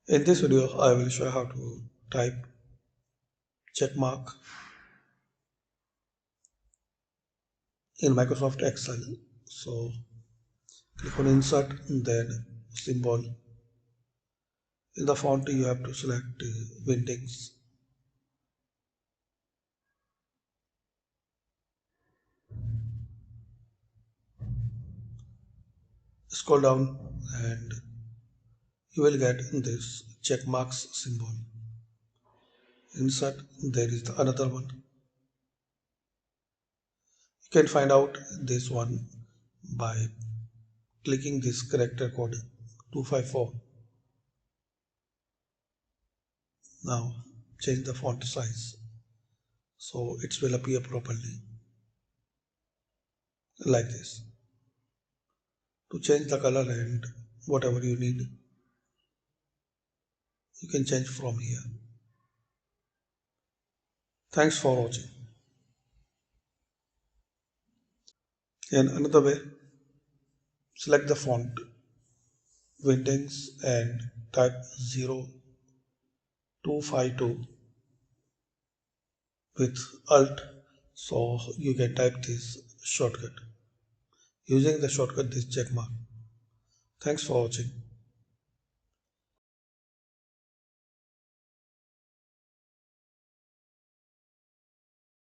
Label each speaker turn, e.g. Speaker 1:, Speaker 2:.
Speaker 1: In this video, I will show how to type check mark in Microsoft Excel. So click on Insert, then Symbol. In the font, you have to select Windings. Scroll down and you will get this check marks symbol. Insert, there is another one. You can find out this one by clicking this character code 254. Now change the font size so it will appear properly like this. To change the color and whatever you need, you can change from here. Thanks for watching. In another way, select the font Windings and type 0252 with Alt, so you can type this shortcut using the shortcut this check mark. Thanks for watching.